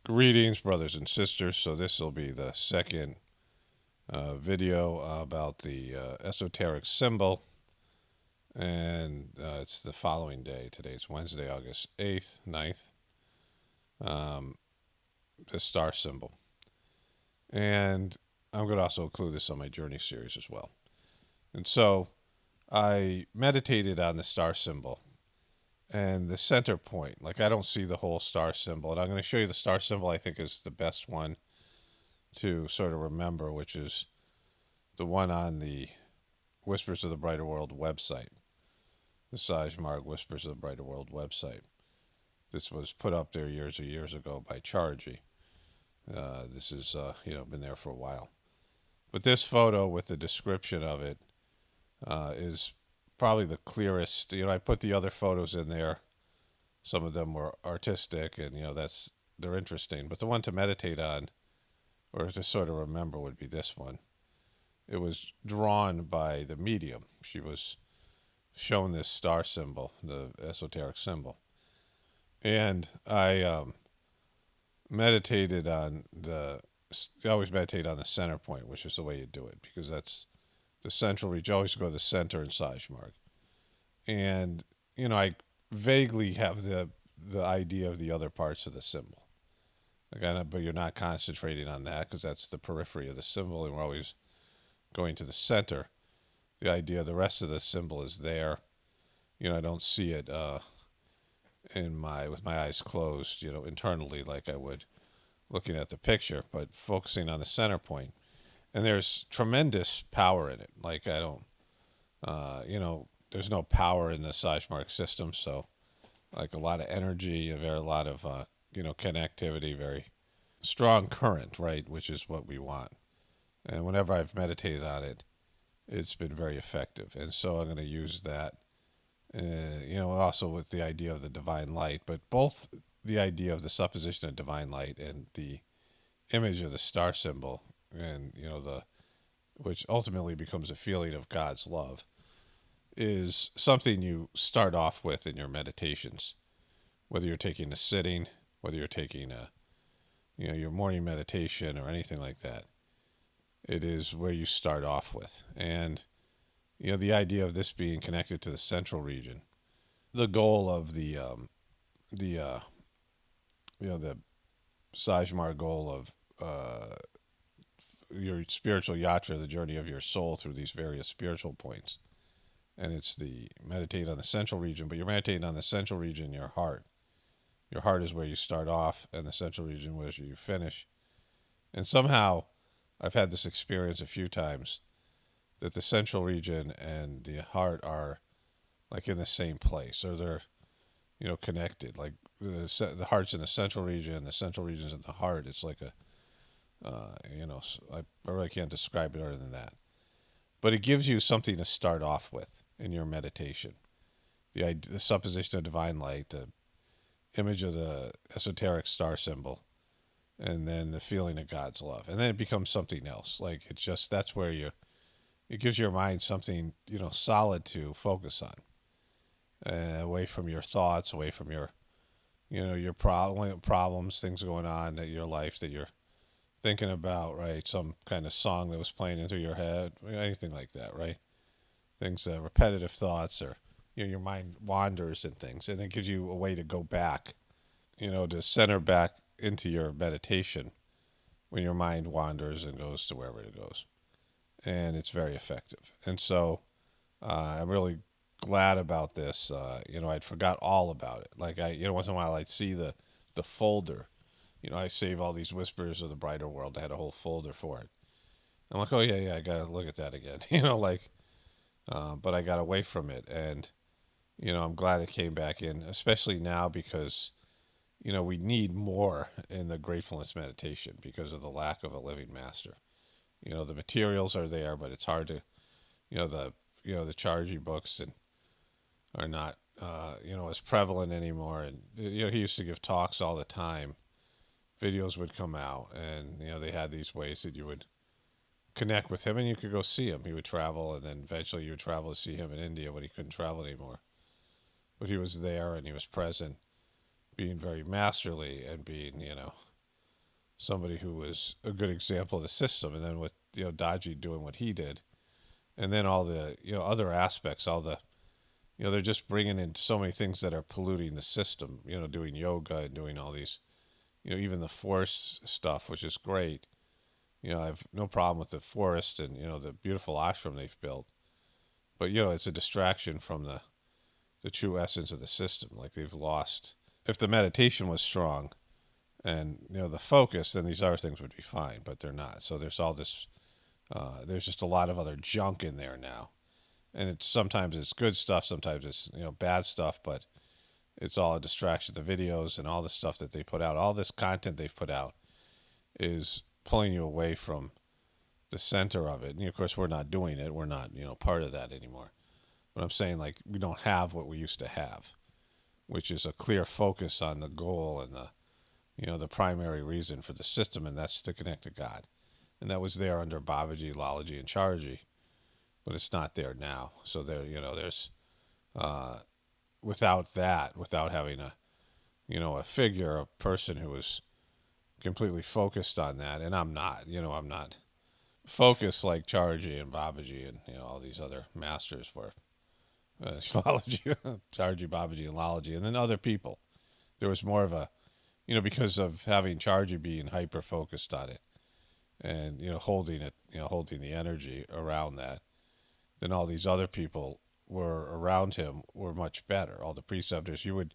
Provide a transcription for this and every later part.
Greetings, brothers and sisters. So this will be the second video about the esoteric symbol, and it's the following day. Today's Wednesday, August 8th, 9th, the star symbol. And I'm going to also include this on my journey series as well. And so I meditated on the star symbol and the center point. Like, I don't see the whole star symbol. And I'm going to show you the star symbol I think is the best one to sort of remember, which is the one on the Whispers of the Brighter World website, the Sajmarg Whispers of the Brighter World website. This was put up there years ago by Chargy. This has been there for a while. But this photo with the description of it is probably the clearest. I put the other photos in there. Some of them were artistic, and they're interesting. But the one to meditate on, or to sort of remember, would be this one. It was drawn by the medium. She was shown this star symbol, the esoteric symbol. And I meditated on I always meditate on the center point, which is the way you do it, because that's the central region. You always go to the center in Sajmarg. And, I vaguely have the idea of the other parts of the symbol. But you're not concentrating on that because that's the periphery of the symbol, and we're always going to the center. The idea, the rest of the symbol is there. I don't see it with my eyes closed, internally like I would looking at the picture, but focusing on the center point. And there's tremendous power in it. Like, I don't, there's no power in the Sajmarg system, so like a lot of energy, a lot of, connectivity, very strong current, right, which is what we want. And whenever I've meditated on it, it's been very effective. And so I'm going to use that, also with the idea of the divine light, but both the idea of the supposition of divine light and the image of the star symbol, and, which ultimately becomes a feeling of God's love, is something you start off with in your meditations. Whether you're taking a sitting, whether you're taking your morning meditation or anything like that, it is where you start off with. And, the idea of this being connected to the central region, the goal of the Sajmar goal of your spiritual yatra, the journey of your soul through these various spiritual points. And it's the meditate on the central region, but you're meditating on the central region in your heart. Your heart is where you start off, and the central region where you finish. And somehow, I've had this experience a few times, that the central region and the heart are like in the same place, or they're, connected. Like the heart's in the central region, the central region's in the heart. It's like I really can't describe it other than that. But it gives you something to start off with in your meditation. The supposition of divine light, the image of the esoteric star symbol, and then the feeling of God's love. And then it becomes something else. Like, it's just, that's where it gives your mind something, solid to focus on. Away from your thoughts, away from your problems, things going on in your life that you're thinking about, right? Some kind of song that was playing into your head, anything like that, right? Things, repetitive thoughts, or, your mind wanders and things. And it gives you a way to go back, to center back into your meditation when your mind wanders and goes to wherever it goes. And it's very effective. And so I'm really glad about this. I'd forgot all about it. Like, once in a while I'd see the folder. I save all these Whispers of the Brighter World. I had a whole folder for it. I'm like, oh yeah, I gotta look at that again. But I got away from it, and I'm glad it came back in, especially now because we need more in the Gratefulness meditation because of the lack of a living master. The materials are there, but it's hard to, the Chargy books are not, as prevalent anymore. And, he used to give talks all the time. Videos would come out, and, they had these ways that you would connect with him, and you could go see him. He would travel, and then eventually you would travel to see him in India when he couldn't travel anymore. But he was there, and he was present, being very masterly, and being, somebody who was a good example of the system, and then with Daji doing what he did, and then all the other aspects, all the they're just bringing in so many things that are polluting the system. Doing yoga and doing all these, even the forest stuff, which is great. I have no problem with the forest and the beautiful ashram they've built, but it's a distraction from the true essence of the system. Like they've lost. If the meditation was strong and the focus, then these other things would be fine, but they're not. So there's all this. There's just a lot of other junk in there now, and sometimes it's good stuff, sometimes it's bad stuff, but it's all a distraction. The videos and all the stuff that they put out, all this content they've put out, is pulling you away from the center of it. And of course, we're not doing it. We're not part of that anymore. But I'm saying, like, we don't have what we used to have, which is a clear focus on the goal and the primary reason for the system, and that's to connect to God. And that was there under Babaji, Lalaji, and Charji, but it's not there now. So there's without that, without having a figure, a person who is completely focused on that, and I'm not focused like Charji and Babaji and all these other masters were. Charji, Babaji, and Lalaji, and then other people. There was more of a, because of having Charji being hyper focused on it, and holding it, holding the energy around that. Then all these other people were around him were much better. All the preceptors, you would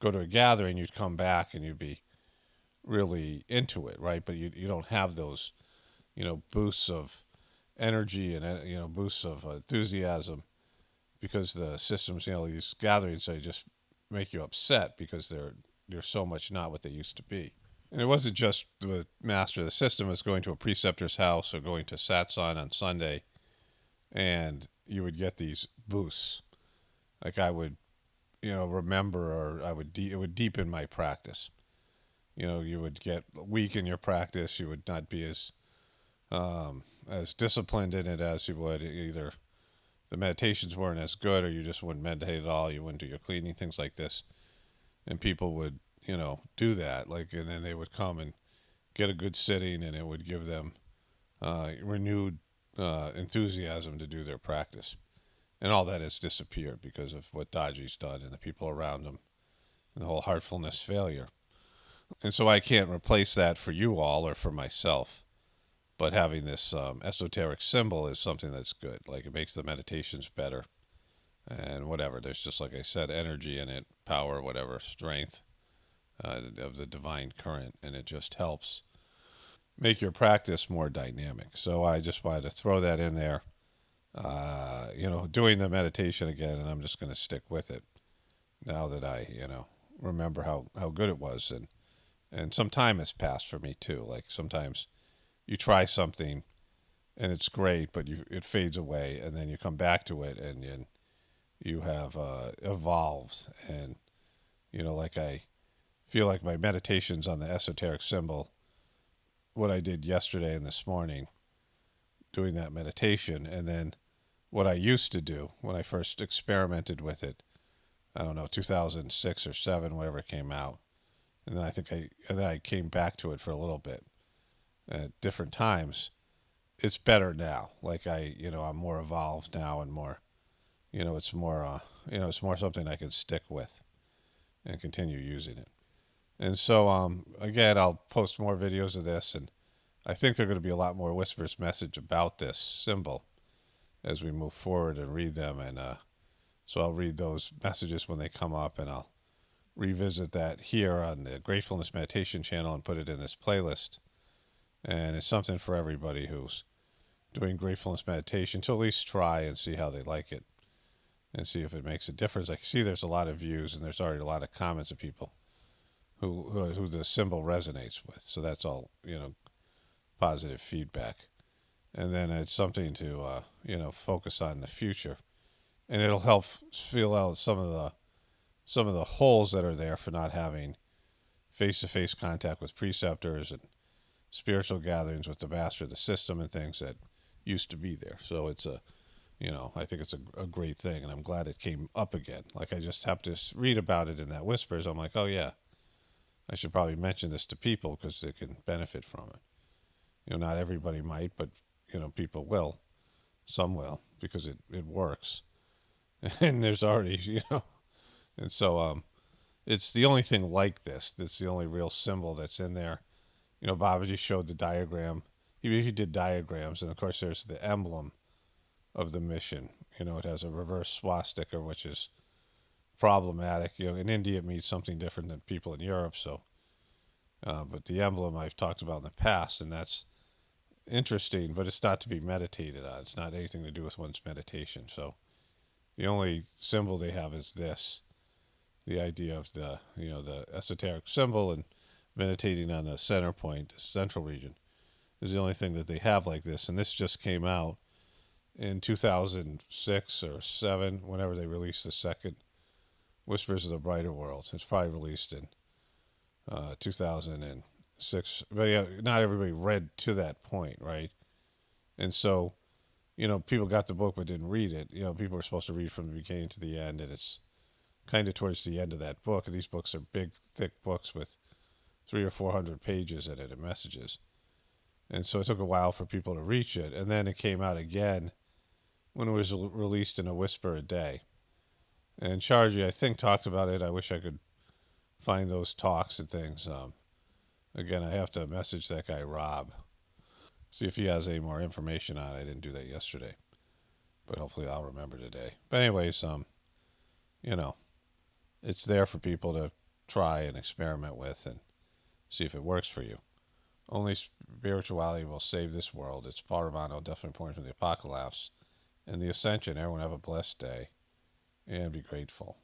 go to a gathering, you'd come back, and you'd be really into it, right? But you don't have those, boosts of energy and boosts of enthusiasm, because the systems, these gatherings, they just make you upset because they're so much not what they used to be. And it wasn't just the master of the system; it was going to a preceptor's house or going to satsang on Sunday, and you would get these boosts. Like I would, remember, or it would deepen my practice. You would get weak in your practice. You would not be as disciplined in it as you would. Either the meditations weren't as good, or you just wouldn't meditate at all. You wouldn't do your cleaning, things like this. And people would, do that. And then they would come and get a good sitting, and it would give them renewed enthusiasm to do their practice. And all that has disappeared because of what Daji's done and the people around him and the whole heartfulness failure. And so I can't replace that for you all or for myself. But having this esoteric symbol is something that's good. Like it makes the meditations better and whatever. There's just, like I said, energy in it, power, whatever, strength of the divine current. And it just helps make your practice more dynamic. So I just wanted to throw that in there. Doing the meditation again, and I'm just going to stick with it now that I, remember how good it was. And some time has passed for me too. Like sometimes you try something and it's great, but it fades away, and then you come back to it, and you have evolved. And like I feel like my meditations on the esoteric symbol, what I did yesterday and this morning, doing that meditation, and then what I used to do when I first experimented with it, I don't know, 2006 or 7, whatever it came out. And then I came back to it for a little bit at different times. It's better now. Like I'm more evolved now, and more, it's more, it's more something I can stick with and continue using it. And so, again, I'll post more videos of this, and I think there are going to be a lot more whispers message about this symbol as we move forward and read them. And so I'll read those messages when they come up, and I'll revisit that here on the Gratefullness Meditation channel and put it in this playlist. And it's something for everybody who's doing gratefulness meditation to at least try and see how they like it and see if it makes a difference. I can see there's a lot of views, and there's already a lot of comments of people who the symbol resonates with. So that's all, positive feedback. And then it's something to, focus on in the future. And it'll help fill out some of the holes that are there for not having face-to-face contact with preceptors and spiritual gatherings with the master of the system and things that used to be there. So it's I think it's a great thing, and I'm glad it came up again. Like I just have to read about it in that Whispers. I'm like, oh yeah, I should probably mention this to people because they can benefit from it. Not everybody might, but people will. Some will because it works, and there's already and so it's the only thing like this. That's the only real symbol that's in there. Babaji showed the diagram. He did diagrams, and of course there's the emblem of the mission. It has a reverse swastika, which is problematic. In India it means something different than people in Europe. So, but the emblem I've talked about in the past, and that's interesting, but it's not to be meditated on. It's not anything to do with one's meditation. So the only symbol they have is this, the idea of the esoteric symbol, and meditating on the center point, the central region, is the only thing that they have like this. And this just came out in 2006 or 7, whenever they released the second Whispers of the Brighter World. It's probably released in 2006. But yeah, not everybody read to that point, right? And so, people got the book but didn't read it. People were supposed to read from the beginning to the end, and it's kind of towards the end of that book. And these books are big, thick books with 300 or 400 pages in it and messages. And so it took a while for people to reach it. And then it came out again when it was released in A Whisper a Day. And Chargy, I think, talked about it. I wish I could find those talks and things. Again, I have to message that guy, Rob, see if he has any more information on it. I didn't do that yesterday, but hopefully I'll remember today. But anyways, it's there for people to try and experiment with and see if it works for you. Only spirituality will save this world. It's Paramano, definitely important from the Apocalaughs and the Ascension. Everyone have a blessed day and be grateful.